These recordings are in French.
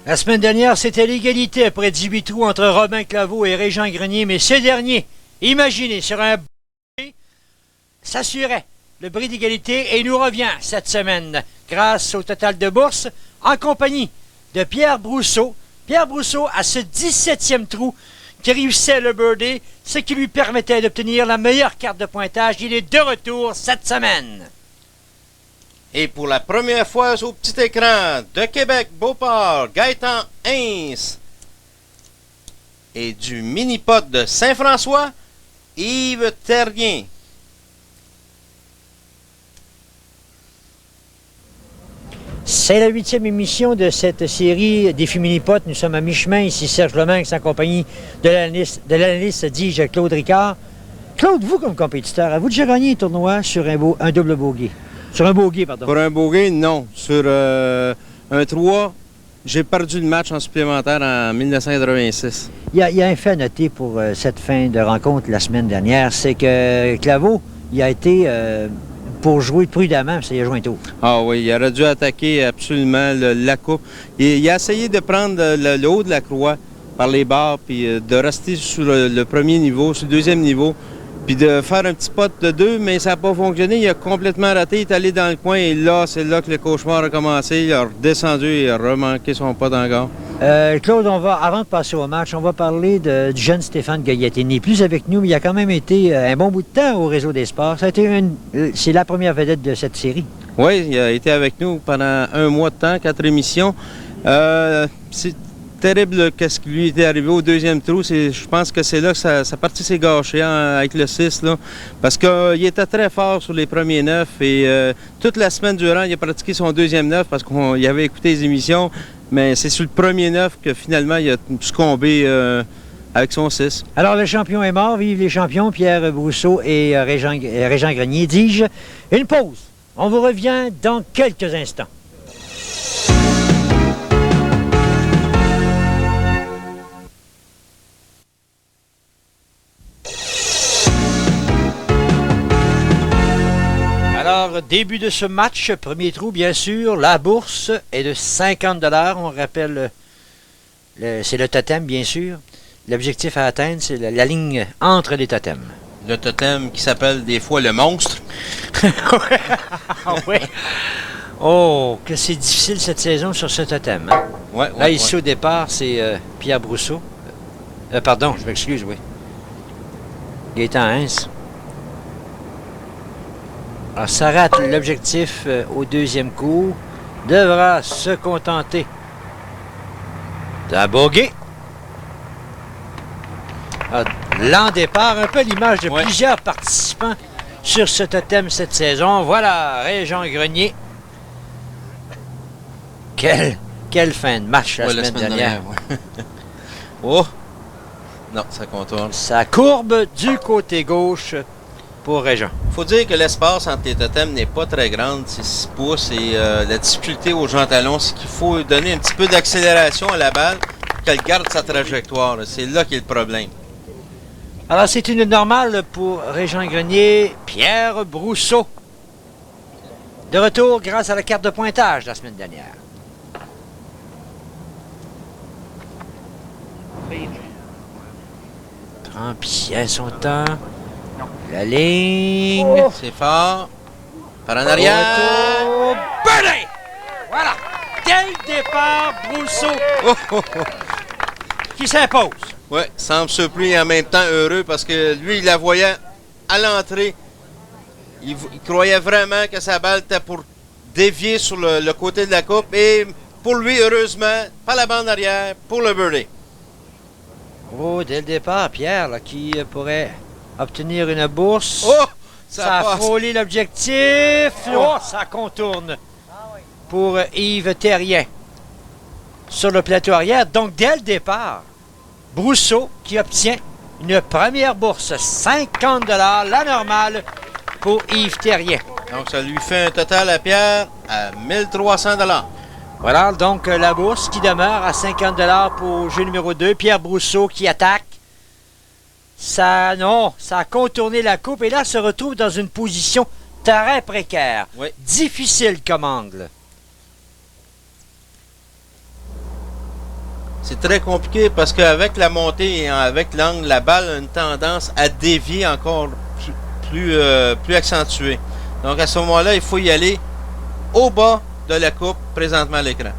La semaine dernière, c'était l'égalité après 18 trous entre Robin Claveau et Régent Grenier, mais ce dernier, imaginez, sur un bris, s'assurait le bris d'égalité et nous revient cette semaine grâce au total de bourse en compagnie de Pierre Brousseau. Pierre Brousseau à ce 17e trou qui réussissait le birdie, ce qui lui permettait d'obtenir la meilleure carte de pointage. Il est de retour cette semaine. Et pour la première fois au petit écran, de Québec, Beauport, Gaëtan Hins. Et du mini-pot de Saint-François, Yves Terrien. C'est la 8e émission de cette série Défi Mini-Pot. Nous sommes à mi-chemin. Ici Serge Lemanx en compagnie de l'analyste, dis-je, Claude Ricard. Claude, vous comme compétiteur, avez-vous déjà gagné un tournoi sur un double bogey? Sur un bogey, pardon. Pour un bogey, non. Sur un 3, j'ai perdu le match en supplémentaire en 1986. Il y a un fait à noter pour cette fin de rencontre la semaine dernière, c'est que Claveau, il a été, pour jouer prudemment, ça y a joué un tour. Ah oui, il aurait dû attaquer absolument la coupe. Il a essayé de prendre le haut de la croix par les barres, puis de rester sur le premier niveau, sur le deuxième niveau, puis de faire un petit pot de 2, mais ça n'a pas fonctionné. Il a complètement raté, il est allé dans le coin, et là, c'est là que le cauchemar a commencé. Il a redescendu et a remanqué son pot encore. Claude, avant de passer au match, on va parler du jeune Stéphane Goyette. Il n'est plus avec nous, mais il a quand même été un bon bout de temps au Réseau des sports. C'est la première vedette de cette série. Oui, il a été avec nous pendant un mois de temps, 4 émissions. C'est terrible qu'est-ce qui lui était arrivé au deuxième trou. Je pense que c'est là que sa partie s'est gâchée avec le 6. Là, parce qu'il était très fort sur les premiers 9 et toute la semaine durant, il a pratiqué son deuxième 9 parce qu'il avait écouté les émissions. Mais c'est sur le premier 9 que finalement, il a succombé avec son 6. Alors, le champion est mort. Vive les champions, Pierre Brousseau et Régent Grenier. Dis-je, une pause. On vous revient dans quelques instants. Alors, début de ce match, premier trou, bien sûr. La bourse est de 50 $. On rappelle, c'est le totem, bien sûr. L'objectif à atteindre, c'est la ligne entre les totems. Le totem qui s'appelle des fois le monstre. Oui. Oh, que c'est difficile cette saison sur ce totem. Hein? Ouais, Là, ici, au départ, c'est Pierre Brousseau. Pardon, je m'excuse, oui. Gaëtan Hins. Alors, ça rate l'objectif au deuxième coup. Devra se contenter d'un bogey. L'an départ, un peu l'image de plusieurs participants sur ce totem cette saison. Voilà, Régent Grenier. Quelle fin de match la semaine dernière. Oh! Non, ça contourne. Ça courbe du côté gauche pour Régent. Il faut dire que l'espace entre les totems n'est pas très grande, c'est 6 pouces, et la difficulté aux gens talons, c'est qu'il faut donner un petit peu d'accélération à la balle pour qu'elle garde sa trajectoire. C'est là qu'est le problème. Alors, c'est une normale pour Régent Grenier, Pierre Brousseau. De retour grâce à la carte de pointage la semaine dernière. Prend bien son temps. La ligne. Oh. C'est fort. Par en arrière. Birdie! Voilà. Dès le départ, Brousseau qui s'impose. Oui, semble surpris et en même temps heureux parce que lui, il la voyait à l'entrée. Il croyait vraiment que sa balle était pour dévier sur le côté de la coupe. Et pour lui, heureusement, pas la bande arrière pour le birdie. Oh, dès le départ, Pierre, là, qui pourrait obtenir une bourse. Oh! Ça a frôlé l'objectif. Oh, ça contourne pour Yves Terrien sur le plateau arrière. Donc, dès le départ, Brousseau qui obtient une première bourse, 50 $, la normale pour Yves Terrien. Donc, ça lui fait un total à Pierre à 1300 $. Voilà, donc la bourse qui demeure à 50 $ pour jeu numéro 2. Pierre Brousseau qui attaque. Ça a contourné la coupe et là, se retrouve dans une position très précaire. Oui. Difficile comme angle. C'est très compliqué parce qu'avec la montée et avec l'angle, la balle a une tendance à dévier encore plus accentuée. Donc à ce moment-là, il faut y aller au bas de la coupe présentement à l'écran.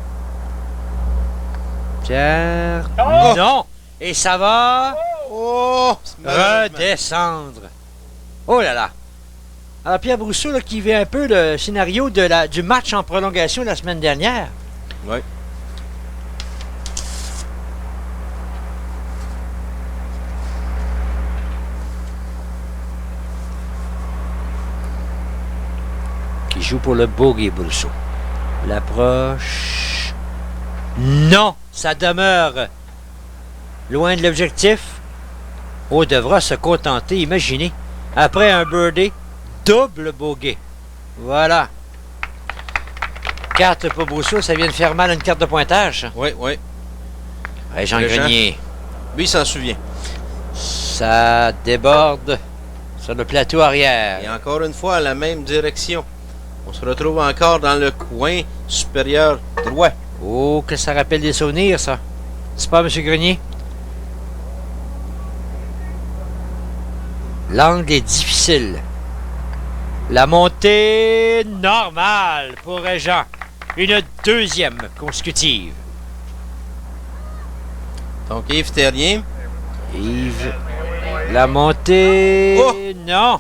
Pierre. Oh! Non! Et ça va Oh! redescendre. Oh là là! Alors Pierre Brousseau là, qui vit un peu le scénario du match en prolongation la semaine dernière. Oui. Qui joue pour le bogey Brousseau. L'approche. Non! Ça demeure loin de l'objectif. On devra se contenter, imaginez, après un birdie, double bogey. Voilà. Carte pour Brousseau, ça vient de faire mal à une carte de pointage. Oui, oui. Jean Grenier. Lui, il s'en souvient. Ça déborde sur le plateau arrière. Et encore une fois, la même direction. On se retrouve encore dans le coin supérieur droit. Oh, que ça rappelle des souvenirs, ça. C'est pas, M. Grenier? L'angle est difficile. La montée normale pour Régent. Une deuxième consécutive. Donc Yves Terrien. Yves. La montée... Oh! Non.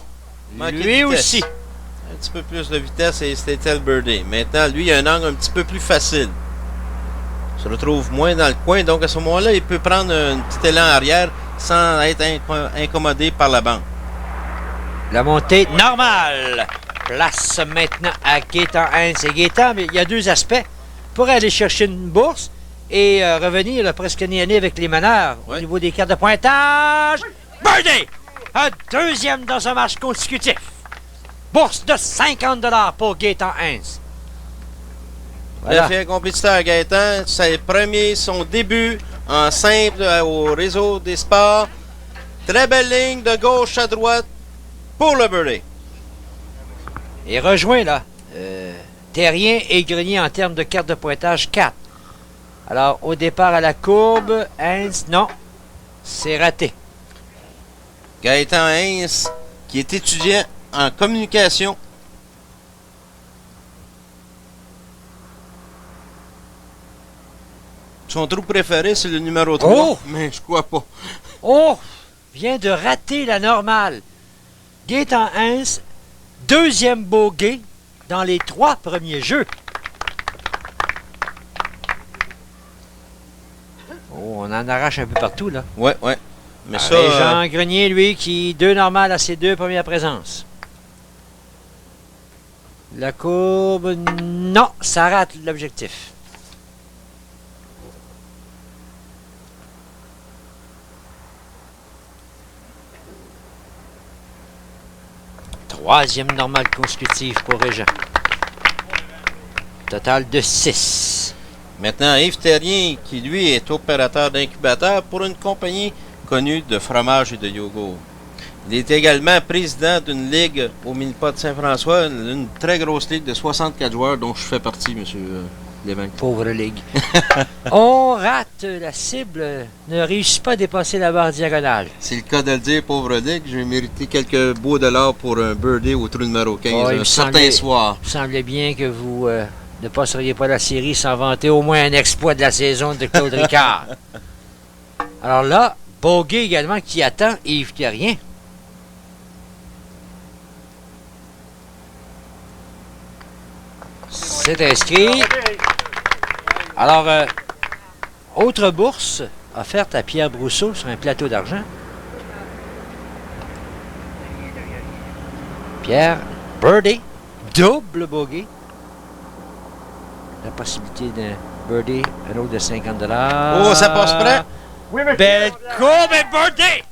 Manqué de Lui vitesse. aussi. Un petit peu plus de vitesse et c'était le birdie. Maintenant, lui, il a un angle un petit peu plus facile. Il se retrouve moins dans le coin, donc à ce moment-là, il peut prendre un petit élan arrière sans être incommodé par la bande. La montée normale. Place maintenant à Gaétan Hintz. Et Gaétan, mais il y a deux aspects. Pour aller chercher une bourse et revenir là, presque nez à nez avec les meneurs au Ouais. niveau des cartes de pointage. Birdie! Un deuxième dans un match consécutif. Bourse de 50 $ pour Gaétan Hintz. Il a fait un compétiteur Gaëtan. C'est son début en simple au réseau des sports. Très belle ligne de gauche à droite pour le birdie. Et rejoint là Terrien et Grenier en termes de carte de pointage 4. Alors, au départ à la courbe, Hintz, non, c'est raté. Gaëtan Hintz, qui est étudiant en communication. Son trou préféré, c'est le numéro 3. Oh! Mais je crois pas. Oh! Vient de rater la normale. Gaétan Hintz, deuxième bogey dans les 3 premiers jeux. Oh, on en arrache un peu partout, là. Ouais, ouais. Mais ça. Jean Grenier, lui, qui 2 normales à ses 2 premières présences. La courbe, non, ça rate l'objectif. Troisième normale consécutive pour Régent. Total de 6. Maintenant, Yves Terrien, qui lui est opérateur d'incubateur pour une compagnie connue de fromage et de yogourt. Il est également président d'une ligue au Mini-Pot de Saint-François, une très grosse ligue de 64 joueurs dont je fais partie, M. Lévesque. Pauvre ligue. On rate la cible, ne réussit pas à dépasser la barre diagonale. C'est le cas de le dire, pauvre ligue. J'ai mérité quelques beaux dollars pour un birdie au trou numéro 15 Oh, il me un certain semblait- soir. Il me semblait bien que vous ne passeriez pas la série sans vanter au moins un exploit de la saison de Claude Ricard. Alors là, bogey également qui attend Yves Terrien. C'est inscrit. Alors, autre bourse offerte à Pierre Brousseau sur un plateau d'argent. Pierre, birdie, double bogey. La possibilité d'un birdie, un autre de 50 $. Oh, ça passe près. Belle courbe et birdie!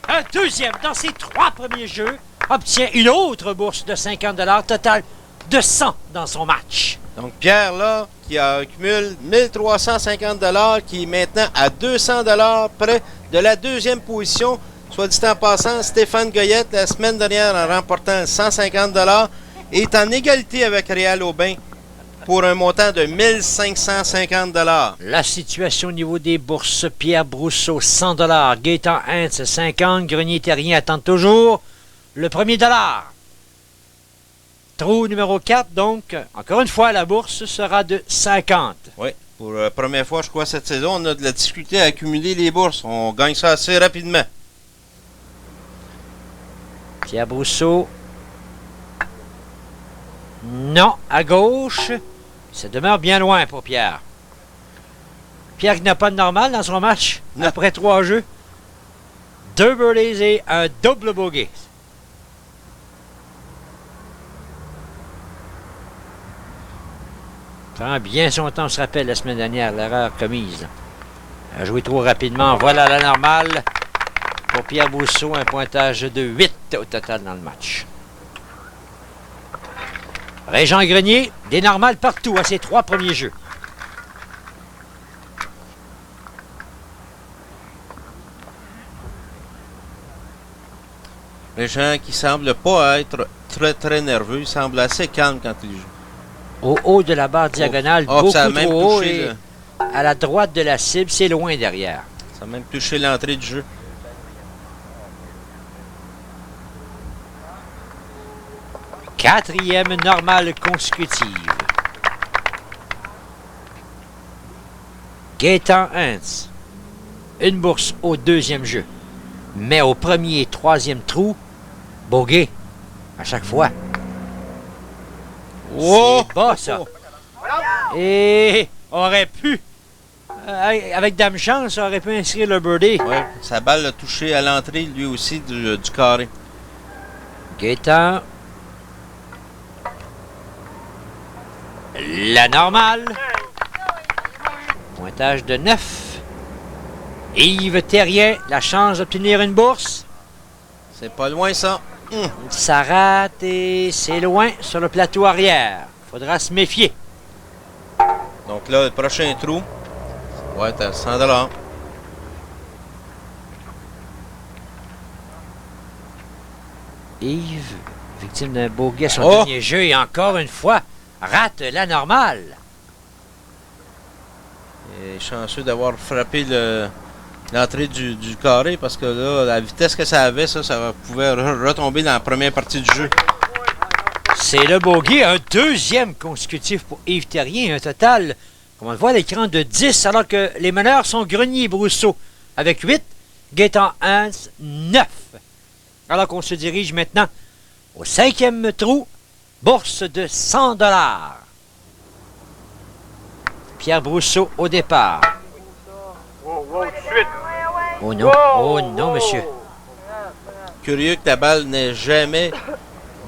Un deuxième dans ses 3 premiers jeux obtient une autre bourse de 50 $, total de 100 dans son match. Donc, Pierre, là, qui accumule 1350 $, qui est maintenant à 200 $ près de la deuxième position. Soit dit en passant, Stéphane Goyette, la semaine dernière, en remportant 150 $, est en égalité avec Réal Aubin pour un montant de 1550 $. La situation au niveau des bourses. Pierre Brousseau, 100 $. Gaétan Hintz, 50. Grenier Terrien attend toujours le premier dollar. Trou numéro 4, donc, encore une fois, la bourse sera de 50. Oui, pour la première fois, je crois, cette saison, on a de la difficulté à accumuler les bourses. On gagne ça assez rapidement. Pierre Brousseau. Non, à gauche. Ça demeure bien loin pour Pierre. Pierre qui n'a pas de normal dans son match, Non. après 3 jeux. 2 birdies et un double bogey. Prend bien son temps, on se rappelle la semaine dernière, l'erreur commise. A joué trop rapidement. Voilà la normale. Pour Pierre Brousseau, un pointage de 8 au total dans le match. Régent Grenier, des normales partout à ses 3 premiers jeux. Régent qui semble pas être très nerveux, il semble assez calme quand il joue. Au haut de la barre diagonale, Oh, beaucoup ça a même trop haut touché et à la droite de la cible, c'est loin derrière. Ça a même touché l'entrée du jeu. Quatrième normale consécutive. Gaétan Hintz. Une bourse au deuxième jeu. Mais au premier et troisième trou, bogey. À chaque fois. Oh! C'est bas, ça. Et aurait pu, avec Dame Chance, aurait pu inscrire le birdie. Ouais, sa balle a touché à l'entrée, lui aussi, du carré. Gaétan. La normale. Pointage de 9. Yves Terrien, la chance d'obtenir une bourse. C'est pas loin, ça. Ça rate et c'est loin sur le plateau arrière. Faudra se méfier. Donc là, le prochain trou va être à 100 $. Yves, victime d'un bogey à son Oh! dernier jeu et encore une fois, rate la normale. Il est chanceux d'avoir frappé l'entrée du carré parce que là, la vitesse que ça avait, ça pouvait retomber dans la première partie du jeu. C'est le bogey, un deuxième consécutif pour Yves Terrien, un total, comme on le voit à l'écran, de 10, alors que les meneurs sont Grenier et Brousseau avec 8, Gaétan Hintz 9. Alors qu'on se dirige maintenant au 5e trou, bourse de 100 $. Pierre Brousseau au départ. Oh non, monsieur. Curieux que la balle n'ait jamais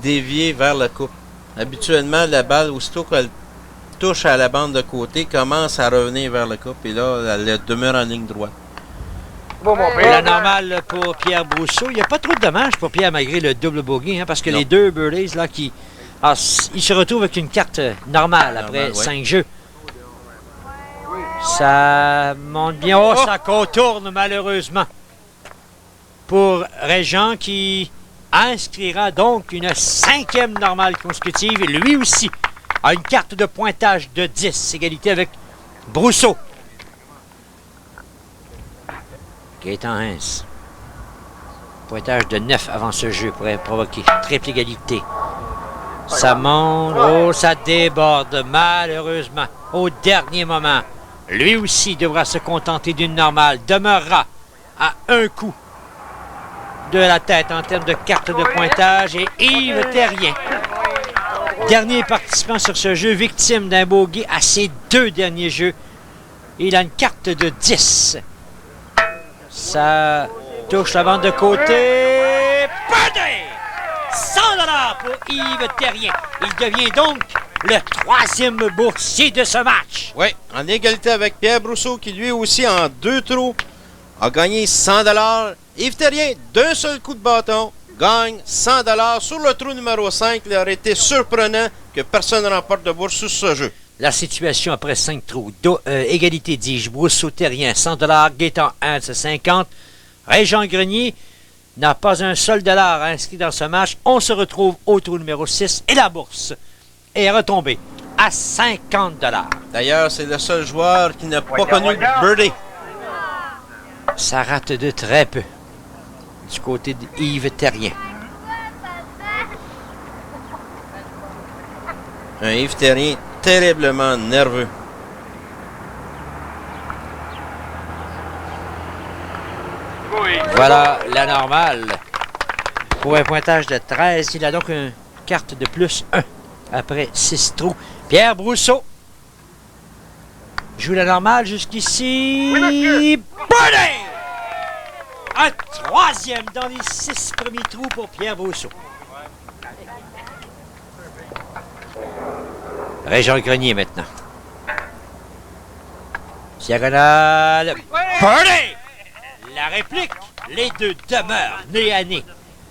dévié vers la coupe. Habituellement, la balle, aussitôt qu'elle touche à la bande de côté, commence à revenir vers la coupe et là, elle demeure en ligne droite. La normale pour Pierre Brousseau. Il n'y a pas trop de dommages pour Pierre malgré le double bogey, parce que Non. les 2 birdies là qui. Alors, il se retrouve avec une carte normale après Normal, ouais. 5 jeux. Ça monte bien. Oh, ça contourne malheureusement. Pour Régent qui inscrira donc une 5e normale consécutive. Et lui aussi a une carte de pointage de 10. Égalité avec Brousseau. Gaétan Hintz. Pointage de 9 avant ce jeu pourrait provoquer triple égalité. Ça monte. Oh, ça déborde malheureusement au dernier moment. Lui aussi devra se contenter d'une normale. Demeurera à un coup de la tête en termes de carte de pointage. Et Yves Terrien, dernier participant sur ce jeu, victime d'un bogey à ses 2 derniers jeux. Il a une carte de 10. Ça touche la bande de côté. Birdie! 100 $ pour Yves Terrien. Il devient donc le 3e boursier de ce match. Oui, en égalité avec Pierre Brousseau qui lui aussi en 2 trous a gagné 100 $. Yves Terrien, d'un seul coup de bâton, gagne 100 $ sur le trou numéro 5. Il aurait été surprenant que personne ne remporte de bourse sur ce jeu. La situation après 5 trous. Égalité, dis-je. Brousseau Terrien, 100 $. Gaétan Hintz, 50. Régent Grenier n'a pas un seul dollar inscrit dans ce match. On se retrouve au trou numéro 6 et la bourse est retombée à 50 $. D'ailleurs, c'est le seul joueur qui n'a pas connu birdie. Ça rate de très peu du côté d'Yves Terrien. Un Yves Terrien terriblement nerveux. Voilà la normale. Pour un pointage de 13, il a donc une carte de plus 1 après 6 trous. Pierre Brousseau joue la normale jusqu'ici. Birdie! Un troisième dans les 6 premiers trous pour Pierre Brousseau. Régent Grenier maintenant. Diagonale. Birdie! La réplique. Les deux demeurent nez à nez.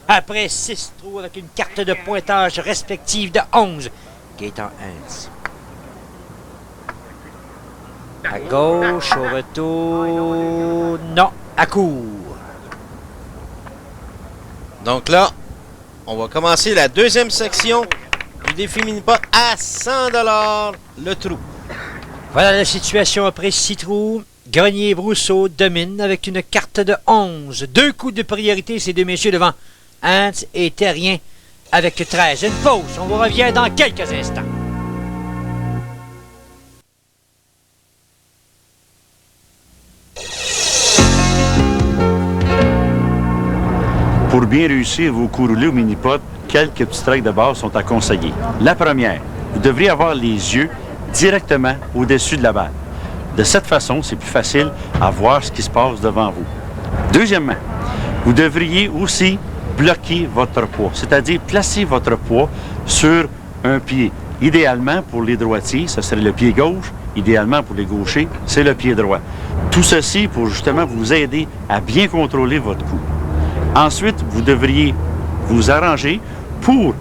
Après 6 trous avec une carte de pointage respective de 11. Gaétan Hintz. À gauche, au retour. Non, à court. Donc là, on va commencer la deuxième section du défi mini-pot à 100 $ le trou. Voilà la situation après 6 trous. Grenier et Brousseau dominent avec une carte de 11. 2 coups de priorité, ces deux messieurs devant Hintz et Terrien avec 13. Une pause, on vous revient dans quelques instants. Pour bien réussir vos coups roulés au mini-pot, quelques petites règles de base sont à conseiller. La première, vous devriez avoir les yeux directement au-dessus de la balle. De cette façon, c'est plus facile à voir ce qui se passe devant vous. Deuxièmement, vous devriez aussi bloquer votre poids, c'est-à-dire placer votre poids sur un pied. Idéalement, pour les droitiers, ce serait le pied gauche. Idéalement, pour les gauchers, c'est le pied droit. Tout ceci pour justement vous aider à bien contrôler votre coup. Ensuite, vous devriez vous arranger pour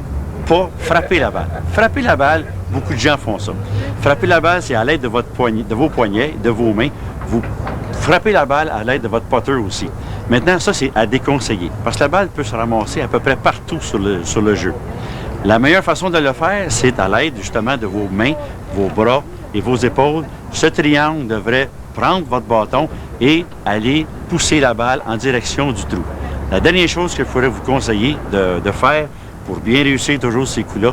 pas frapper la balle. Frapper la balle, beaucoup de gens font ça. Frapper la balle, c'est à l'aide de votre poignet, de vos poignets, de vos mains. Vous frappez la balle à l'aide de votre putter aussi. Maintenant, ça, c'est à déconseiller, parce que la balle peut se ramasser à peu près partout sur le jeu. La meilleure façon de le faire, c'est à l'aide justement de vos mains, vos bras et vos épaules. Ce triangle devrait prendre votre bâton et aller pousser la balle en direction du trou. La dernière chose que je pourrais vous conseiller de faire pour bien réussir toujours ces coups-là,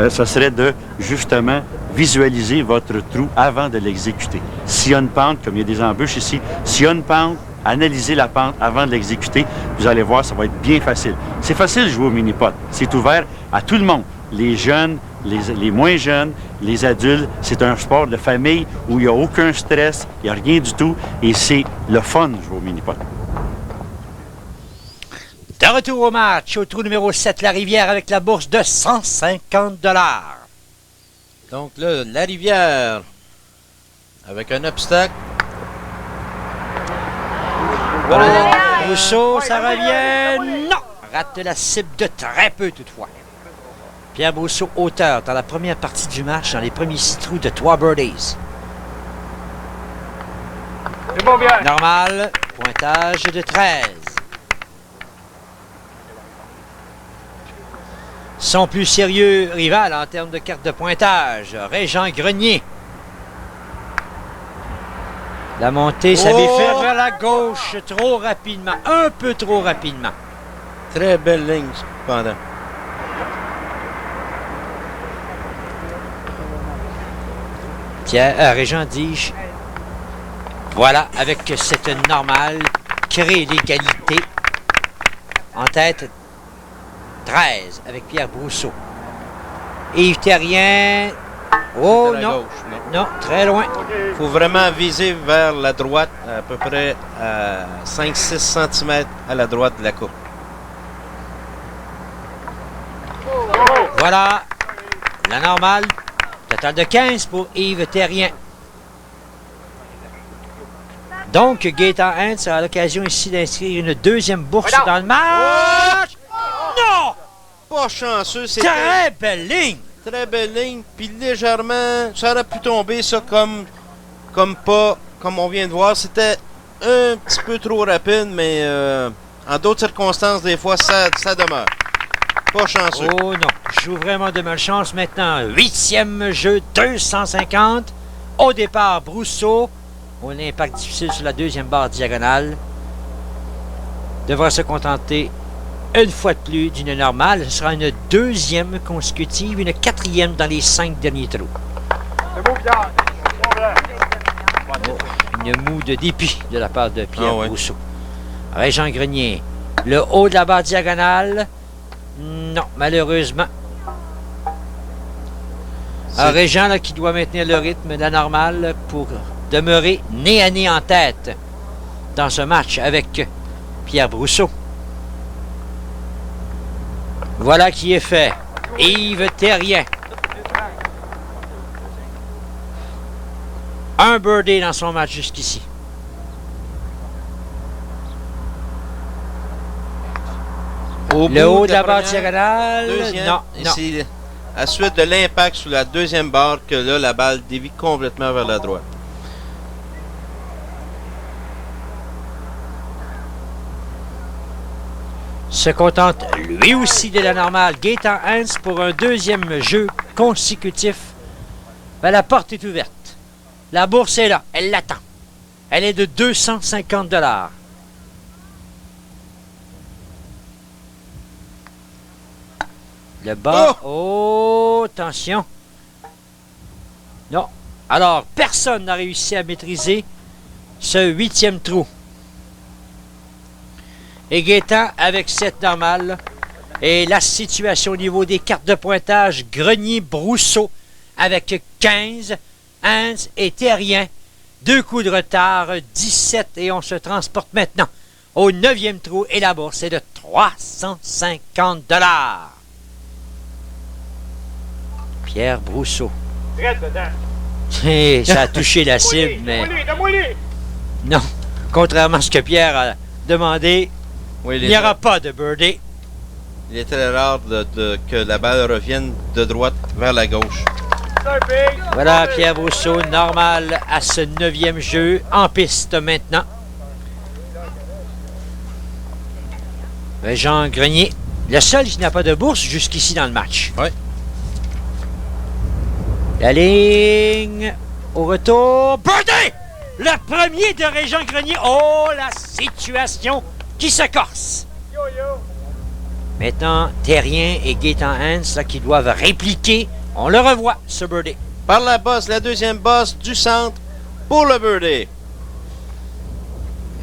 ce serait de justement visualiser votre trou avant de l'exécuter. S'il y a une pente, comme il y a des embûches ici, s'il y a une pente, analysez la pente avant de l'exécuter. Vous allez voir, ça va être bien facile. C'est facile de jouer au mini-pot. C'est ouvert à tout le monde. Les jeunes, les moins jeunes, les adultes. C'est un sport de famille où il n'y a aucun stress, il n'y a rien du tout. Et c'est le fun de jouer au mini-pot. De retour au match, au trou numéro 7, la Rivière avec la bourse de 150 $. Donc là, la Rivière, avec un obstacle. Rousseau, ça revient. Non! Rate la cible de très peu toutefois. Pierre Brousseau, auteur dans la première partie du match, dans les premiers 6 trous de 3 birdies. C'est bon, bien. Normal, pointage de 13. Son plus sérieux rival en termes de carte de pointage, Régent Grenier. La montée s'avait fait vers la gauche trop rapidement, un peu trop rapidement. Très belle ligne, cependant. Régent dis-je. Voilà, avec cette normale, crée l'égalité. En tête, 13 avec Pierre Brousseau. Yves Terrien. Oh non. Gauche, Non, très loin. Il faut vraiment viser vers la droite, à peu près à 5-6 cm à la droite de la coupe. Voilà. La normale. Total de 15 pour Yves Terrien. Donc, Gaétan Hintz a l'occasion ici d'inscrire une deuxième bourse dans le match. Non! Pas chanceux, c'était Très belle ligne. très belle ligne, puis légèrement, ça aurait pu tomber ça comme on vient de voir. C'était un petit peu trop rapide, mais en d'autres circonstances, des fois, ça demeure. Pas chanceux. Oh non, joue vraiment de malchance maintenant. 8e jeu, 250. Au départ, Brousseau. On a un impact difficile sur la deuxième barre diagonale. Devra se contenter une fois de plus d'une normale. Ce sera une deuxième consécutive, une quatrième dans les 5 derniers trous. Une moue de dépit de la part de Pierre Brousseau. Régent Grenier. Le haut de la barre diagonale. Non, malheureusement. Un Régent là, qui doit maintenir le rythme de la normale pour demeurer nez à nez en tête dans ce match avec Pierre Brousseau. Voilà qui est fait. Yves Terrien. Un birdie dans son match jusqu'ici. Le haut de la barre diagonale. Non. C'est à suite de l'impact sur la deuxième barre que là, la balle dévie complètement vers la droite. Se contente lui aussi de la normale. Gaétan Hens pour un deuxième jeu consécutif. Ben, la porte est ouverte. La bourse est là. Elle l'attend. Elle est de 250 $. Le bas. Oh, attention. Non. Alors, personne n'a réussi à maîtriser ce 8e trou. Et Gaétan, avec cette normale, et la situation au niveau des cartes de pointage, Grenier-Brousseau, avec 15, Hans et Terrien. 2 coups de retard, 17, et on se transporte maintenant au 9e trou, et la bourse est de 350 $. Pierre Brousseau. Et ça a touché la cible, mais... Non, contrairement à ce que Pierre a demandé, il n'y aura pas de birdie. Il est très rare que la balle revienne de droite vers la gauche. Voilà Pierre Brousseau, normal à ce 9e jeu, en piste maintenant. Jean Grenier, le seul qui n'a pas de bourse jusqu'ici dans le match. Oui. La ligne au retour. Birdie! Le premier de Régent Grenier. Oh, la situation qui se corse. Maintenant, Terrien et Gaétan Hens là, qui doivent répliquer. On le revoit, ce birdie. Par la bosse, la deuxième bosse du centre pour le birdie.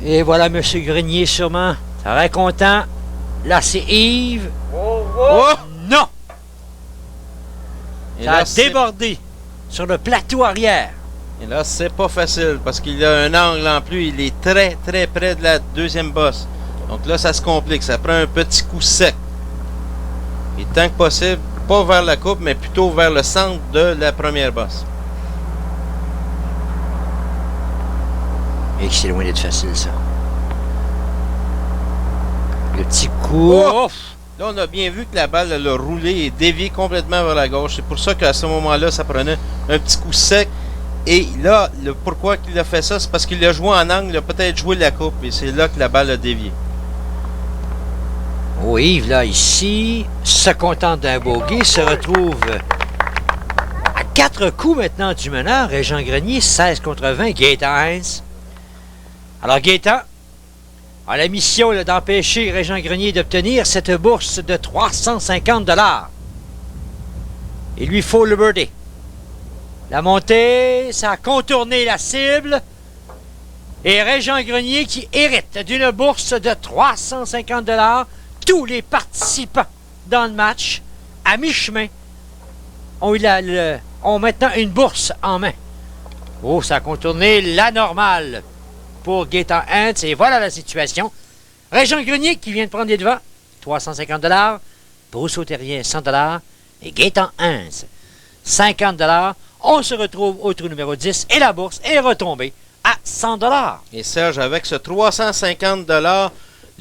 Et voilà M. Grenier sûrement. Très content. Là, c'est Yves. Oh! Non! Et ça là, a débordé sur le plateau arrière. Et là, c'est pas facile parce qu'il a un angle en plus. Il est très, très près de la deuxième bosse. Donc là, ça se complique. Ça prend un petit coup sec. Et tant que possible, pas vers la coupe, mais plutôt vers le centre de la première bosse. Et c'est loin d'être facile, ça. Le petit coup. Oh! Là, on a bien vu que la balle elle a roulé et dévié complètement vers la gauche. C'est pour ça qu'à ce moment-là, ça prenait un petit coup sec. Et là, pourquoi il a fait ça? C'est parce qu'il a joué en angle, il a peut-être joué la coupe. Et c'est là que la balle a dévié. Oh, Yves, là, ici, se contente d'un bogey, se retrouve à 4 coups maintenant du meneur. Régent Grenier, 16 contre 20, Gaétan Hens. Alors, Gaétan a la mission d'empêcher Régent Grenier d'obtenir cette bourse de 350 $. Il lui faut le birdie. La montée, ça a contourné la cible. Et Régent Grenier qui hérite d'une bourse de 350 $. Tous les participants dans le match, à mi-chemin, ont maintenant une bourse en main. Oh, ça a contourné la normale pour Gaétan Hens. Et voilà la situation. Régent Grenier qui vient de prendre les devants, 350 $. Brousseau Terrien, 100 $. Et Gaétan Hens, 50 $. On se retrouve au trou numéro 10 et la bourse est retombée à 100 $. Et Serge, avec ce 350 $,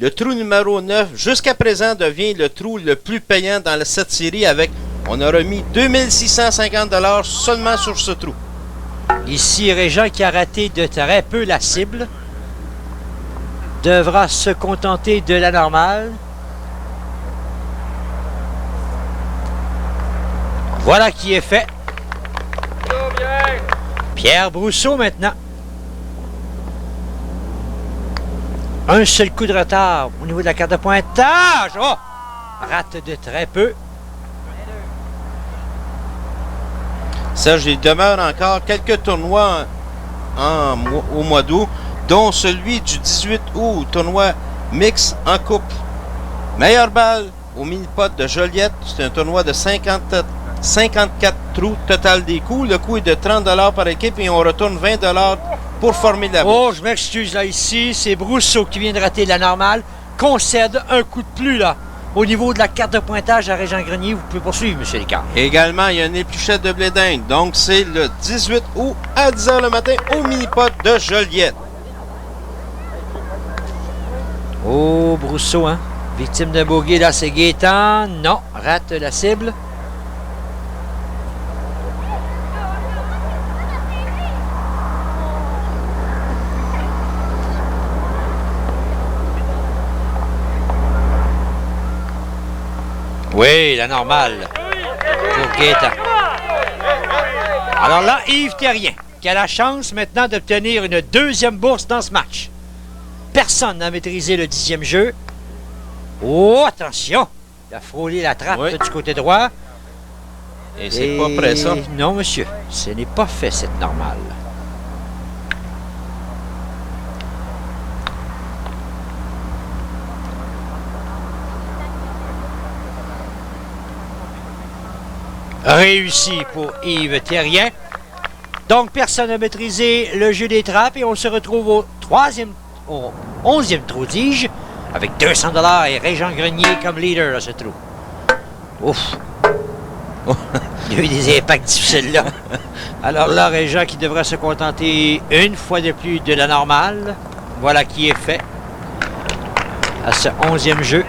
le trou numéro 9, jusqu'à présent, devient le trou le plus payant dans cette série avec, on a remis 2650 $ seulement sur ce trou. Ici, Régent qui a raté de très peu la cible devra se contenter de la normale. Voilà qui est fait. Pierre Brousseau maintenant. Un seul coup de retard au niveau de la carte de pointage. Oh! Rate de très peu. Serge, il demeure encore quelques tournois au mois d'août, dont celui du 18 août, tournoi mix en coupe. Meilleure balle au mini-pot de Joliette. C'est un tournoi de 54 trous total des coups. Le coût est de 30 $ par équipe et on retourne 20 $ pour former la Oh, je m'excuse là ici. C'est Brousseau qui vient de rater la normale. Concède un coup de plus là. Au niveau de la carte de pointage à Régent-Grenier, vous pouvez poursuivre, M. Lécart. Également, il y a une épluchette de blé d'Inde. Donc, c'est le 18 août à 10 h le matin au mini-pot de Joliette. Oh, Brousseau, hein? Victime d'un bogey, là, c'est Gaétan. Non, rate la cible. Oui, la normale pour Gaétan. Alors là, Yves Terrien, qui a la chance maintenant d'obtenir une deuxième bourse dans ce match. Personne n'a maîtrisé le 10e jeu. Oh, attention! Il a frôlé la trappe du côté droit. Et c'est pas prêt, ça? Non, monsieur. Ce n'est pas fait, cette normale. Réussi pour Yves Terrien. Donc, personne n'a maîtrisé le jeu des trappes et on se retrouve au 11e trou, dis-je, avec 200 $ et Régent-Grenier comme leader à ce trou. Ouf! Il y a eu des impacts difficiles là. Alors là, Régent qui devra se contenter une fois de plus de la normale. Voilà qui est fait à ce 11e jeu.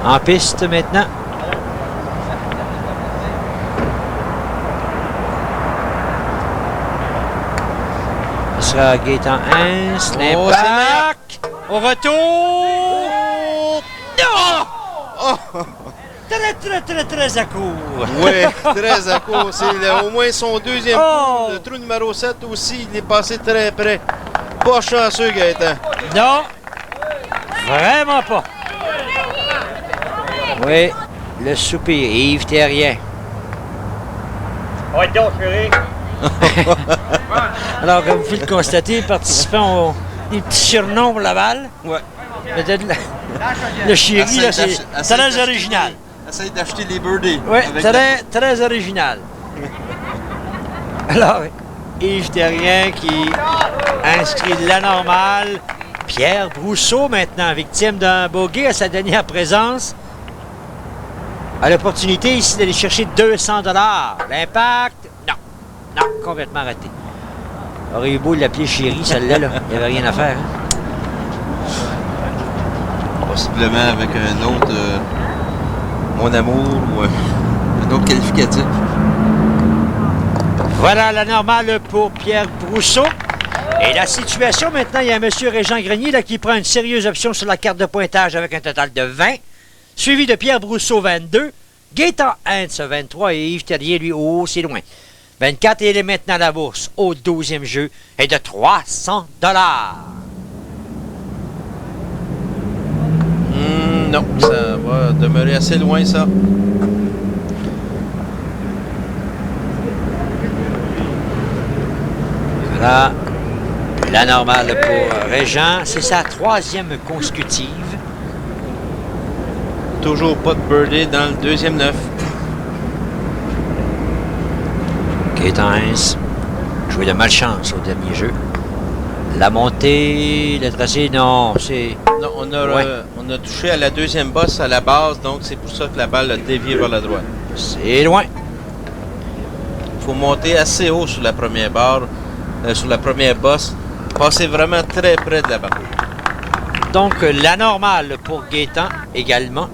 En piste maintenant. Ce sera Gaétan Hens. L'impact. Au retour. Non! Oh! Très à court. Oui, très à court. C'est au moins son deuxième coup. Le trou numéro 7 aussi, il est passé très près. Pas chanceux, Gaétan. Non, vraiment pas. Oui, le soupir, Yves Terrien. Ouais, donc, chérie. Alors, comme vous pouvez le constater, les participants ont des petits surnoms pour la balle. Ouais. Peut-être le chéri, là, c'est très original. Essaye d'acheter les birdies. Oui, très original. Alors, Yves Terrien qui inscrit la normale. Pierre Brousseau, maintenant, victime d'un bogey à sa dernière présence, a l'opportunité ici d'aller chercher 200 $. L'impact, non, complètement raté. Aurait eu beau l'appeler chéri, celle-là, là. Il n'y avait rien à faire. Hein? Possiblement avec un autre, mon amour ou un autre qualificatif. Voilà la normale pour Pierre Brousseau. Et la situation maintenant, il y a M. Régent-Grenier là, qui prend une sérieuse option sur la carte de pointage avec un total de 20, suivi de Pierre Brousseau 22, Gaétan Hens 23 et Yves Terrien, lui, oh, c'est loin. 24 et il est maintenant à la bourse au 12e jeu et de 300 $. Non, ça va demeurer assez loin, ça. Voilà la normale pour Régent. C'est sa 3e consécutive. Toujours pas de birdie dans le deuxième 9. Gaétan Hens, joué de malchance au dernier jeu. La montée, le tracé, non, c'est... Non, on a touché à la deuxième bosse à la base, donc c'est pour ça que la balle a dévié vers la droite. C'est loin. Il faut monter assez haut sur la première barre, sur la première bosse. Passer vraiment très près de la barre. Donc, la normale pour Gaétan également.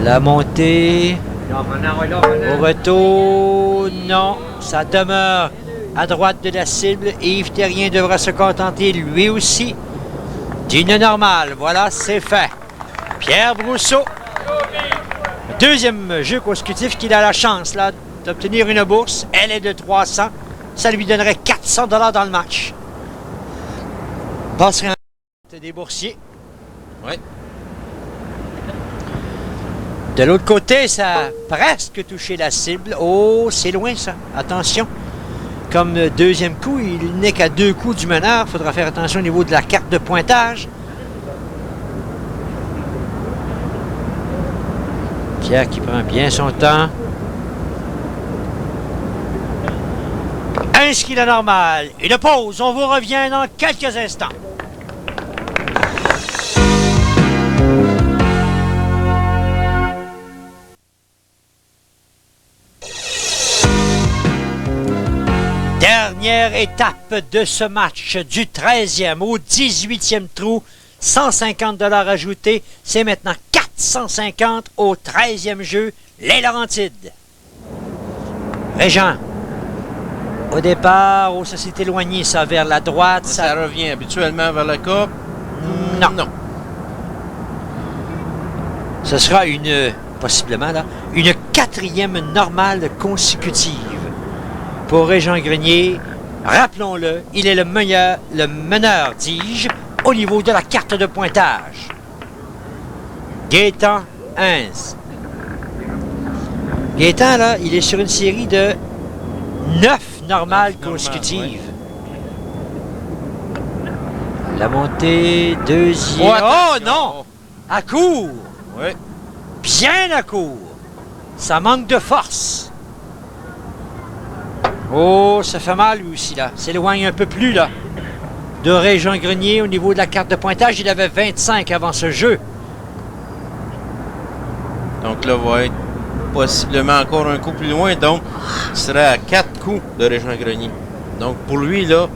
La montée... Au retour, non, ça demeure À droite de la cible, Yves Terrien devra se contenter lui aussi d'une normale. Voilà, c'est fait. Pierre Brousseau. Deuxième jeu consécutif qu'il a la chance là d'obtenir une bourse. Elle est de 300. Ça lui donnerait 400 $ dans le match. Passerait en des boursiers. Oui. De l'autre côté, ça a presque touché la cible. Oh, c'est loin ça. Attention. Comme deuxième coup, il n'est qu'à 2 coups du meneur. Il faudra faire attention au niveau de la carte de pointage. Pierre qui prend bien son temps. Inscrit la normale. Une pause. On vous revient dans quelques instants. Dernière étape de ce match, du 13e au 18e trou, 150 $ ajoutés. C'est maintenant 450 au 13e jeu, les Laurentides. Régent, au départ, ça s'est éloigné, ça, vers la droite. Ça revient habituellement vers la coupe. Non. Non. Ce sera possiblement là, une 4e normale consécutive. Pour Régent Grenier, rappelons-le, il est le meneur, dis-je, au niveau de la carte de pointage. Gaétan Hens. Gaétan, là, il est sur une série de 9 normales consécutives. Ouais. La montée, deuxième... Oh non! À court! Oui. Bien à court! Ça manque de force. Oh, ça fait mal lui aussi, là. S'éloigne un peu plus, là. De Régent Grenier au niveau de la carte de pointage. Il avait 25 avant ce jeu. Donc là, va être possiblement encore un coup plus loin. Donc, il serait à 4 coups de Régent Grenier. Donc, pour lui, là,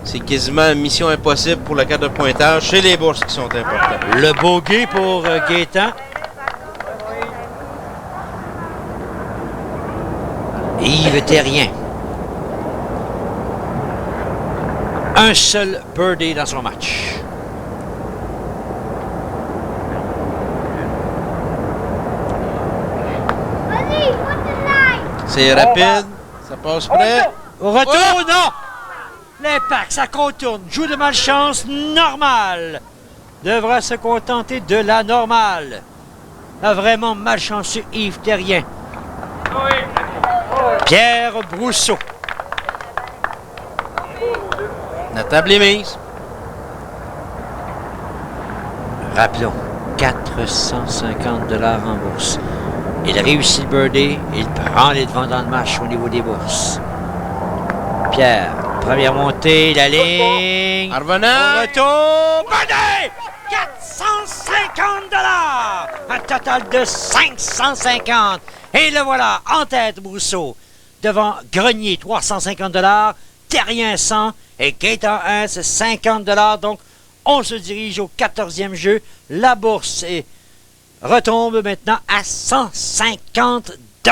c'est quasiment une mission impossible pour la carte de pointage chez les bourses qui sont importantes. Le bogey pour Gaétan. Yves Terrien. Un seul birdie dans son match. C'est rapide, ça passe près. Au retour, non! L'impact, ça contourne. Joue de malchance, normal. Devra se contenter de la normale. A vraiment malchanceux Yves Terrien. Pierre Brousseau. La table est mise. Rappelons, 450 $ en bourse. Il réussit le birdie, il prend les devants dans le match au niveau des bourses. Pierre, première montée, la ligne. En revenant. Au retour, birdie! 450 $! Un total de 550. Et le voilà, en tête, Brousseau. Devant Grenier, 350 $, Terrien 100 et Gaétan 1, c'est 50 $. Donc, on se dirige au 14e jeu. La bourse retombe maintenant à 150 $.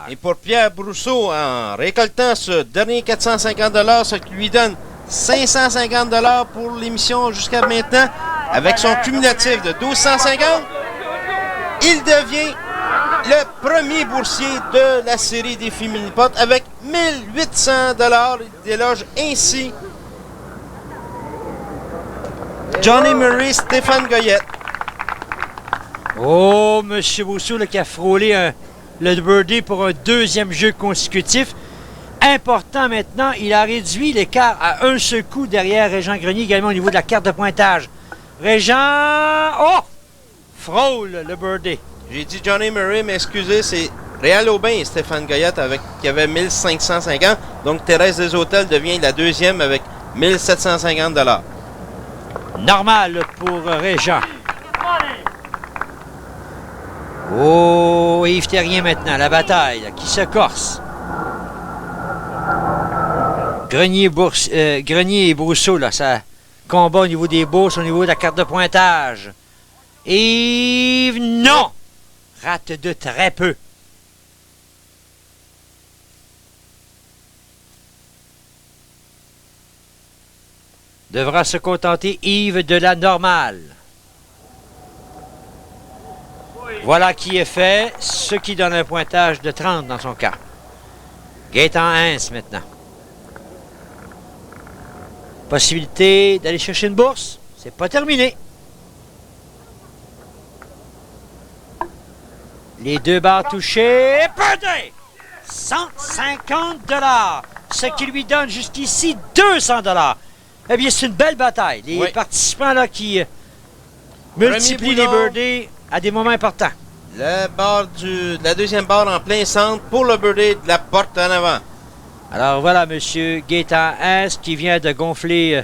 Et pour Pierre Brousseau, en récoltant ce dernier 450 $, ce qui lui donne 550 $ pour l'émission jusqu'à maintenant, avec son cumulatif de 1250, il devient le premier boursier de la série des Mini-Pot avec 1800 $. Il déloge ainsi Johnny Murray, Stéphane Goyette. Oh, M. Brousseau qui a frôlé le birdie pour un deuxième jeu consécutif. Important maintenant, il a réduit l'écart à un seul coup derrière Régent Grenier, également au niveau de la carte de pointage. Régent, oh! Frôle le birdie. J'ai dit Johnny Murray, mais excusez, c'est Réal Aubin et Stéphane Goyette qui avait 1550. Donc Thérèse Deshôtels devient la deuxième avec 1750 $. Normal pour Régent. Oh, Yves Terrien maintenant, la bataille là, qui se corse. Grenier et Brousseau, là, ça combat au niveau des bourses, au niveau de la carte de pointage. Yves, non! Rate de très peu. Devra se contenter Yves de la normale. Voilà qui est fait, ce qui donne un pointage de 30 dans son cas. Gaétan Hens maintenant. Possibilité d'aller chercher une bourse? C'est pas terminé. Les deux barres touchées. Birdie! 150 $, ce qui lui donne jusqu'ici 200 $. Eh bien, c'est une belle bataille. Les Oui. participants là qui multiplient les boulon. birdies à des moments importants. La deuxième barre en plein centre pour le birdie de la porte en avant. Alors voilà, M. Gaétan S qui vient de gonfler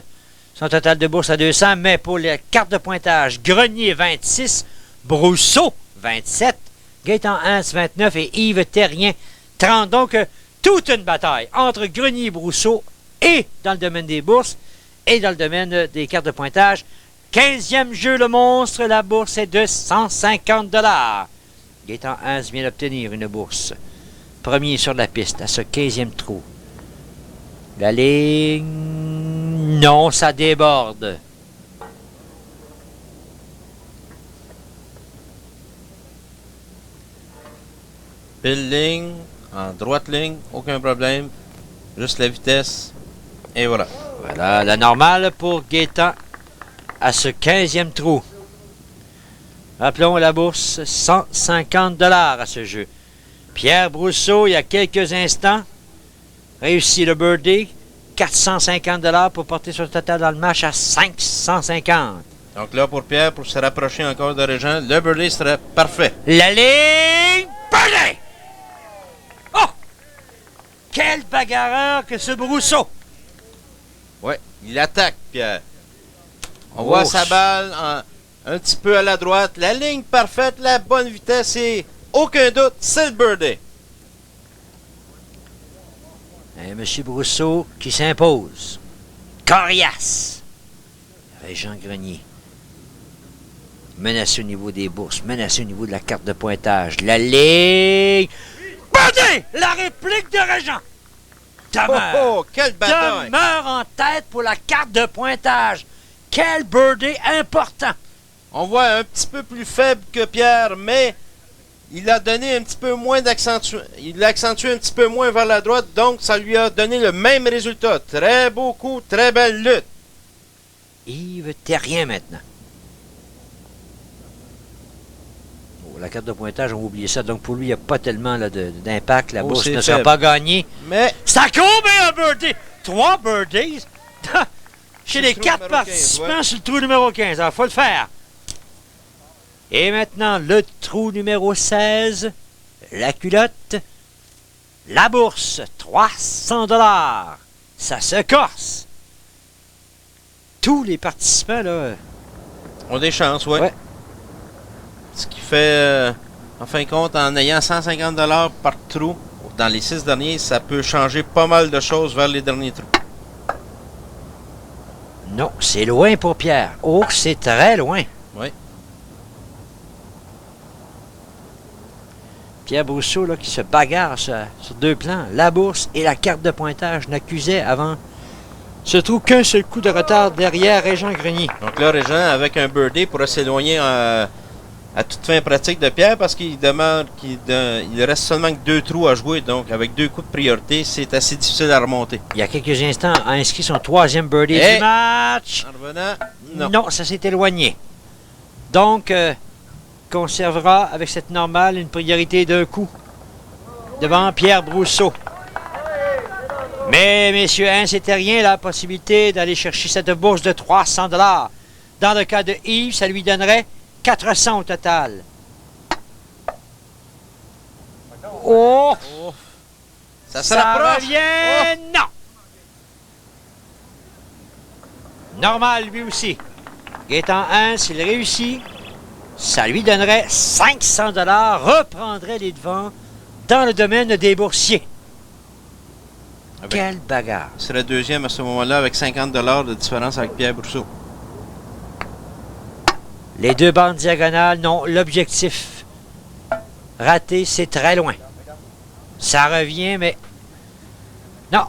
son total de bourse à 200, mais pour les cartes de pointage, Grenier 26, Brousseau 27, Gaétan S 29 et Yves Terrien 30. Donc, toute une bataille entre Grenier et Brousseau et dans le domaine des bourses et dans le domaine des cartes de pointage. 15e jeu, le monstre, la bourse est de 150 $. Gaétan S vient d'obtenir une bourse. Premier sur la piste, à ce 15e trou. La ligne... Non, ça déborde. Belle ligne, en droite ligne, aucun problème. Juste la vitesse. Et voilà. Voilà, la normale pour Gaétan à ce 15e trou. Rappelons la bourse, 150 $ à ce jeu. Pierre Brousseau, il y a quelques instants, réussit le birdie, 450 $ pour porter son total dans le match à 550. Donc là, pour Pierre, pour se rapprocher encore de Régent, le birdie serait parfait. La ligne, birdie! Oh! Quel bagarreur que ce Brousseau! Ouais, il attaque, Pierre. On voit Oh. sa balle un petit peu à la droite. La ligne parfaite, la bonne vitesse et aucun doute, c'est le birdie. Un monsieur Brousseau qui s'impose. Coriace. Régent Grenier. Menacé au niveau des bourses, menacé au niveau de la carte de pointage. La ligne. Birdie! La réplique de Régent. Demeure. Oh, quelle bataille! Demeure en tête pour la carte de pointage. Quel birdie important. On voit un petit peu plus faible que Pierre, mais il a donné un petit peu moins il l'a accentué un petit peu moins vers la droite, donc ça lui a donné le même résultat. Très beau coup, très belle lutte. Yves Terrien maintenant. Oh, la carte de pointage, on va oublier ça. Donc pour lui, il n'y a pas tellement là, d'impact. La Oh, bourse c'est ne sera faible. pas gagnée. Mais Ça combien un birdie? 3 birdies? Chez les trou 4 numéro 15, participants ouais. sur le trou numéro 15. Alors, faut le faire. Et maintenant, le trou numéro 16. La culotte. La bourse. 300 $. Ça se corse. Tous les participants, là. on a des chances, ouais. Ouais. Ce qui fait, en fin de compte, en ayant 150 $ par trou, dans les 6 derniers, ça peut changer pas mal de choses vers les derniers trous. Non, c'est loin pour Pierre. Oh, c'est très loin. Oui. Pierre Brousseau, là, qui se bagarre sur deux plans, la bourse et la carte de pointage, n'accusait avant se trouve qu'un seul coup de retard derrière Régent Grenier. Donc là, Régent, avec un birdie, pourra s'éloigner à toute fin pratique de Pierre parce qu'il demeure il reste seulement que 2 trous à jouer. Donc, avec 2 coups de priorité, c'est assez difficile à remonter. Il y a quelques instants, a inscrit son 3e birdie Hey! du match. En revenant, non. Non, ça s'est éloigné. Donc, conservera avec cette normale une priorité d'un coup devant Pierre Brousseau. Mais, messieurs, c'était rien la possibilité d'aller chercher cette bourse de 300 $. Dans le cas de Yves, ça lui donnerait 400 au total. Oh! Ça se Ça rapproche. revient! Non! Normal, lui aussi. Gaétan 1, s'il réussit, ça lui donnerait 500 $, reprendrait les devants dans le domaine des boursiers. Avec- Quelle bagarre! Il serait deuxième à ce moment-là avec 50 $ de différence avec Pierre Brousseau. Les deux bandes diagonales, non, l'objectif raté, c'est très loin. Ça revient, mais non,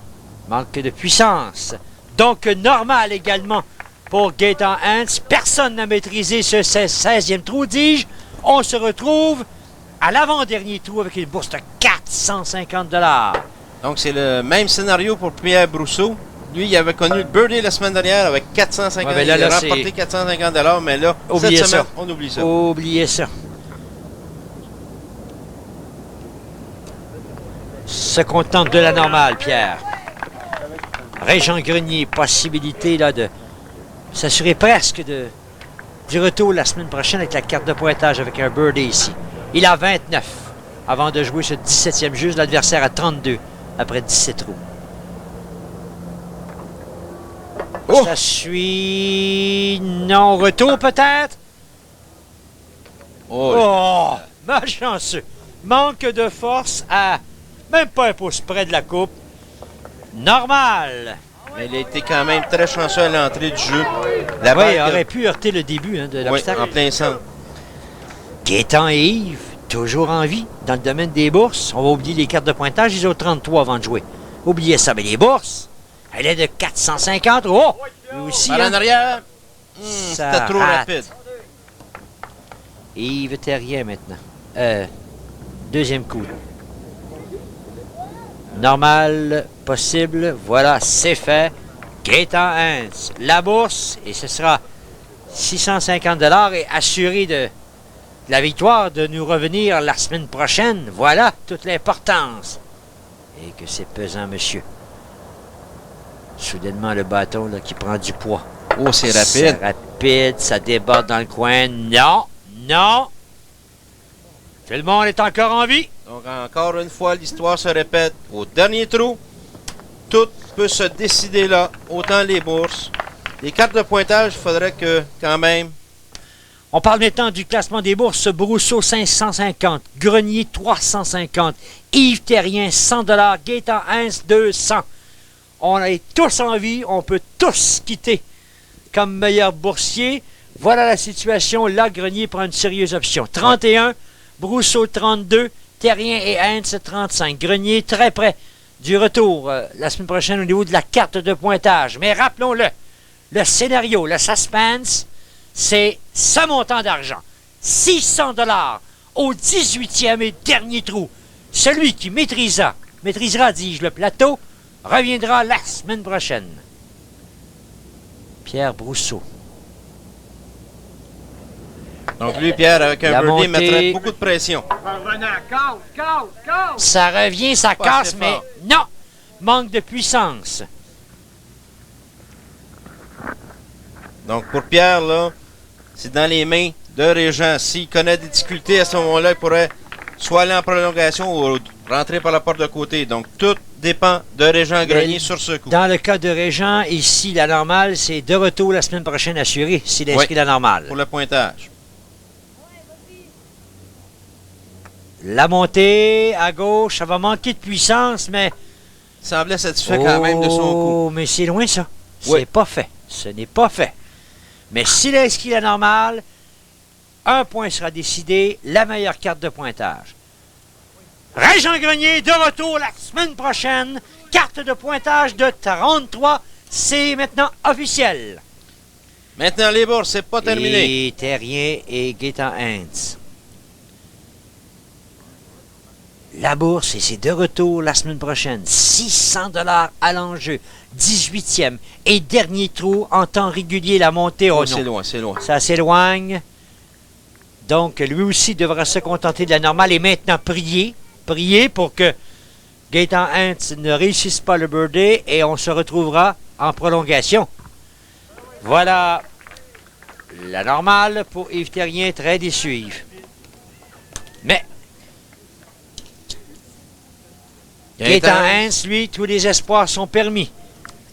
manque de puissance. Donc, normal également pour Gaétan Hintz. Personne n'a maîtrisé ce 16e trou, dis-je. On se retrouve à l'avant-dernier trou avec une bourse de 450 $. Donc, c'est le même scénario pour Pierre Brousseau. Lui, il avait connu le birdie la semaine dernière avec 450 Ouais, ben là, il a là, remporté c'est- 450 $, mais là, Oubliez cette ça. semaine, on oublie ça. Oubliez ça. Se contente de la normale, Pierre. Régent Grenier, possibilité là de s'assurer presque du retour la semaine prochaine avec la carte de pointage avec un birdie ici. Il a 29 avant de jouer ce 17e juste. L'adversaire a 32 après 17 trous. Oh! Ça suit... Non, retour peut-être? Oh, Oh, malchanceux. Manque de force à même pas un pouce près de la coupe. Normal. mais il a été quand même très chanceux à l'entrée du jeu. La Oui, balle il que- aurait pu heurter le début de Oui, l'obstacle. en plein centre. Gaétan et Yves, toujours en vie dans le domaine des bourses. On va oublier les cartes de pointage, ils ont 33 avant de jouer. Oubliez ça, mais les bourses, elle est de 450. Oh, lui aussi, Par en hein. arrière, Ça c'était trop rate. rapide. Yves Terrien maintenant. Deuxième coup. Normal, possible. Voilà, c'est fait. Gaétan Hintz, la bourse, et ce sera 650 $ et assuré de la victoire de nous revenir la semaine prochaine. Voilà toute l'importance. Et que c'est pesant, monsieur. Soudainement, le bâton là, qui prend du poids. Oh, c'est rapide. C'est rapide, ça déborde dans le coin. Non, non. Tout le monde est encore en vie. Donc, encore une fois, l'histoire se répète. Au dernier trou, tout peut se décider là. Autant les bourses. Les cartes de pointage, il faudrait que, quand même, On parle maintenant du classement des bourses. Brousseau 550, Grenier 350, Yves Terrien 100 $, Gaétan Hintz 200. On est tous en vie, on peut tous quitter comme meilleur boursier. Voilà la situation. Là, Grenier prend une sérieuse option. 31, Brousseau 32, Terrien et Hintz 35. Grenier très près du retour la semaine prochaine au niveau de la carte de pointage. Mais rappelons-le, le scénario, le suspense, c'est ce montant d'argent. 600 $ au 18e et dernier trou. Celui qui maîtrisera, dis-je, le plateau, reviendra la semaine prochaine. Pierre Brousseau. donc lui, Pierre, avec La un birdie, montée. mettrait beaucoup de pression. Ça revient, ça Pas casse, assez mais fort. non! Manque de puissance. Donc, pour Pierre, là, c'est dans les mains de Régent. S'il connaît des difficultés, à ce moment-là, il pourrait soit aller en prolongation ou rentrer par la porte de côté. Donc, tout dépend de Régent Grenier sur ce coup. Dans le cas de Régent, ici, la normale, c'est de retour la semaine prochaine assuré s'il inscrit Oui. la normale. Pour le pointage. La montée à gauche, ça va manquer de puissance, mais... Il semblait satisfait quand même de son coup. Oh, mais c'est loin, ça. Oui. C'est pas fait. Ce n'est pas fait. Mais s'il inscrit la normale, un point sera décidé, la meilleure carte de pointage. Régent Grenier, de retour la semaine prochaine. Carte de pointage de 33. C'est maintenant officiel. Maintenant, les bourses, c'est pas terminé. Et Terrien et Gaétan Hintz. La bourse, et c'est de retour la semaine prochaine. 600 $ à l'enjeu. 18e et dernier trou en temps régulier, la montée. Oh Oh, c'est non, loin, c'est loin. ça s'éloigne. Donc, lui aussi devra se contenter de la normale et maintenant prier pour que Gaétan Hintz ne réussisse pas le birdie et on se retrouvera en prolongation. Voilà la normale pour Yves Terrien, très déçu Yves. Mais Gaétan Hintz, lui, tous les espoirs sont permis.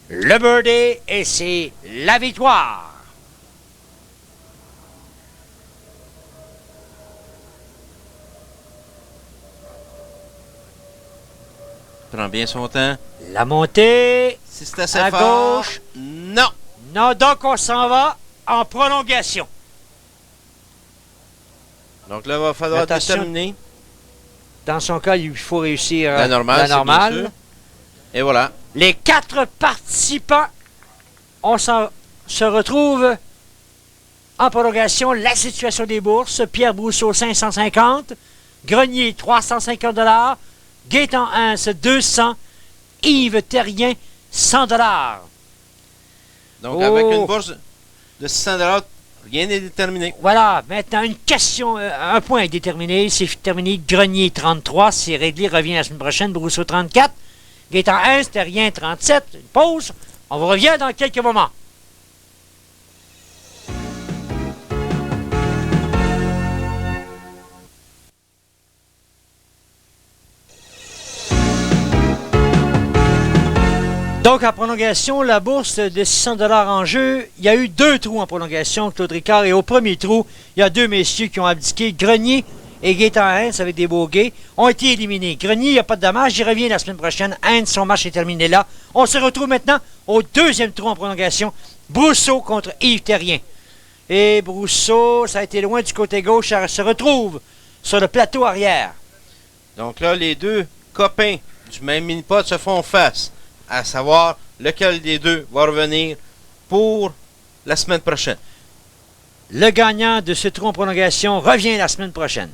Le birdie et c'est la victoire. Prend bien son temps. La montée. Si c'est assez À fort. gauche. Non. Non, donc on s'en va en prolongation. Donc là, il va falloir Attention. déterminer Dans son cas, il faut réussir la normale. la c'est bien normale. sûr. Et voilà. Les 4 participants on se retrouve en prolongation. La situation des bourses. Pierre Brousseau, 550. Grenier, 350 $. Gaétan Hintz, 200. Yves Terrien, 100 $. Donc, avec une bourse de 600 $, rien n'est déterminé. Voilà, maintenant une question, un point est déterminé, c'est terminé. Grenier 33, c'est réglé, revient la semaine prochaine. Brousseau 34, Gaétan Hintz, Terrien 37, une pause, on vous revient dans quelques moments. Donc, en prolongation, la bourse de 600 $ en jeu. Il y a eu 2 trous en prolongation, Claude Ricard. Et au premier trou, il y a 2 messieurs qui ont abdiqué. Grenier et Gaétan Hintz, avec des beaux gays, ont été éliminés. Grenier, il n'y a pas de dommage. Il revient la semaine prochaine. Hintz, son match est terminé là. On se retrouve maintenant au deuxième trou en prolongation. Brousseau contre Yves Terrien. Et Brousseau, ça a été loin du côté gauche. Ça se retrouve sur le plateau arrière. Donc là, les deux copains du même mini-pod se font face, à savoir lequel des deux va revenir pour la semaine prochaine. Le gagnant de ce trou en prolongation revient la semaine prochaine.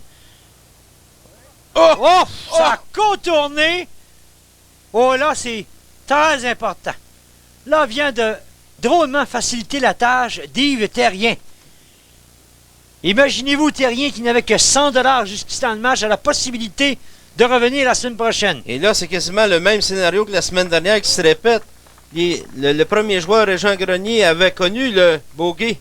Oh! Oh! Ça a contourné! Oh là, c'est très important. Là vient de drôlement faciliter la tâche d'Yves Terrien. Imaginez-vous Terrien qui n'avait que 100 $ jusqu'ici dans le match a la possibilité de revenir la semaine prochaine. Et là, c'est quasiment le même scénario que la semaine dernière qui se répète. Le premier joueur, Régent Grenier, avait connu le bogey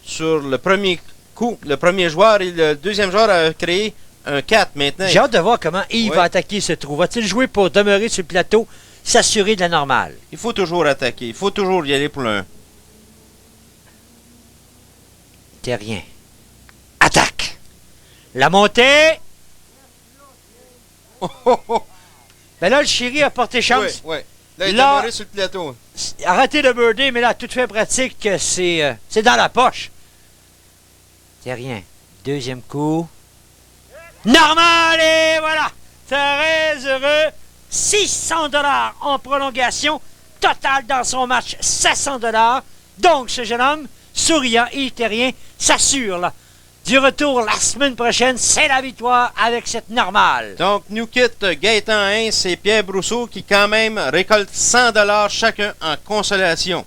sur le premier coup. Le premier joueur et le deuxième joueur a créé un 4 maintenant. J'ai hâte de voir comment Yves va attaquer ce trou. Va-t-il jouer pour demeurer sur le plateau, s'assurer de la normale? Il faut toujours attaquer. Il faut toujours y aller pour le 1. Terrien. Attaque! La montée! Ben là, le chéri a porté chance. Oui. Là, il est Là- demeuré sur le plateau. Arrêtez de birder, mais là, tout fait pratique, c'est dans la poche. Terrien. Deuxième coup. Normal, et voilà! Très heureux. 600 $ en prolongation. Total dans son match, 700 $. Donc, ce jeune homme, souriant, Yves Terrien, s'assure là, du retour la semaine prochaine. C'est la victoire avec cette normale. Donc, nous quitte Gaétan Hintz et Pierre Brousseau qui, quand même, récoltent 100 $ chacun en consolation.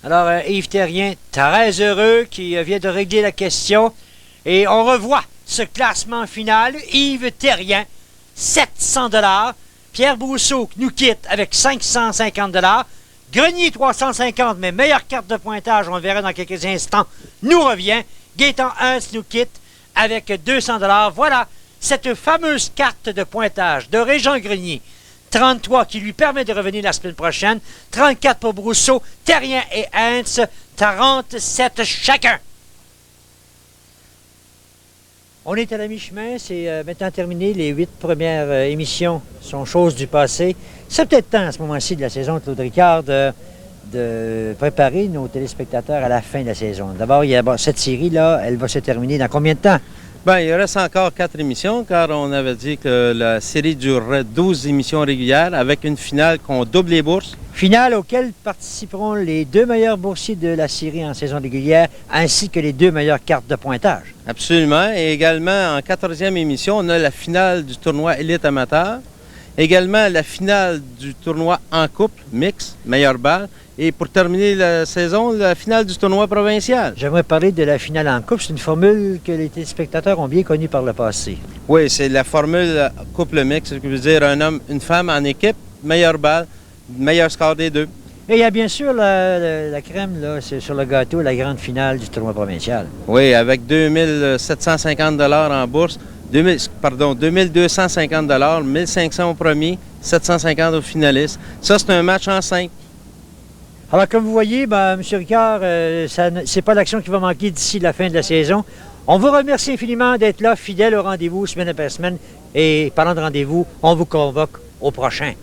Alors, Yves Terrien, très heureux, qui vient de régler la question. Et on revoit ce classement final. Yves Terrien, 700 $. Pierre Brousseau nous quitte avec 550 $. Grenier, 350, mais meilleure carte de pointage, on le verra dans quelques instants, nous revient. Gaétan Hintz nous quitte avec 200 $. Voilà cette fameuse carte de pointage de Régent Grenier. 33 qui lui permet de revenir la semaine prochaine. 34 pour Brousseau, Terrien et Hintz. 47 chacun. On est à la mi-chemin, c'est maintenant terminé. Les 8 premières émissions sont choses du passé. C'est peut-être temps à ce moment-ci de la saison, Claude Ricard, de préparer nos téléspectateurs à la fin de la saison. D'abord, il y a cette série-là, elle va se terminer dans combien de temps? Bien, il reste encore 4 émissions, car on avait dit que la série durerait 12 émissions régulières avec une finale qu'on double les bourses. Finale auquel participeront les 2 meilleurs boursiers de la série en saison régulière, ainsi que les 2 meilleures cartes de pointage. Absolument. Et également, en 14e émission, on a la finale du tournoi Élite Amateur. Également, la finale du tournoi en couple, mix, meilleure balle. Et pour terminer la saison, la finale du tournoi provincial. J'aimerais parler de la finale en couple. C'est une formule que les téléspectateurs ont bien connue par le passé. Oui, c'est la formule couple mix, ce qui veut dire un homme, une femme en équipe, meilleure balle, meilleur score des deux. Et il y a bien sûr la crème, là, c'est sur le gâteau, la grande finale du tournoi provincial. Oui, avec 2750 $ en bourse, 2250 $, 1500 au premier, 750 aux finalistes. Ça, c'est un match en 5. Alors, comme vous voyez, M. Ricard, c'est pas l'action qui va manquer d'ici la fin de la saison. On vous remercie infiniment d'être là, fidèle au rendez-vous, semaine après semaine. Et parlant de rendez-vous, on vous convoque au prochain.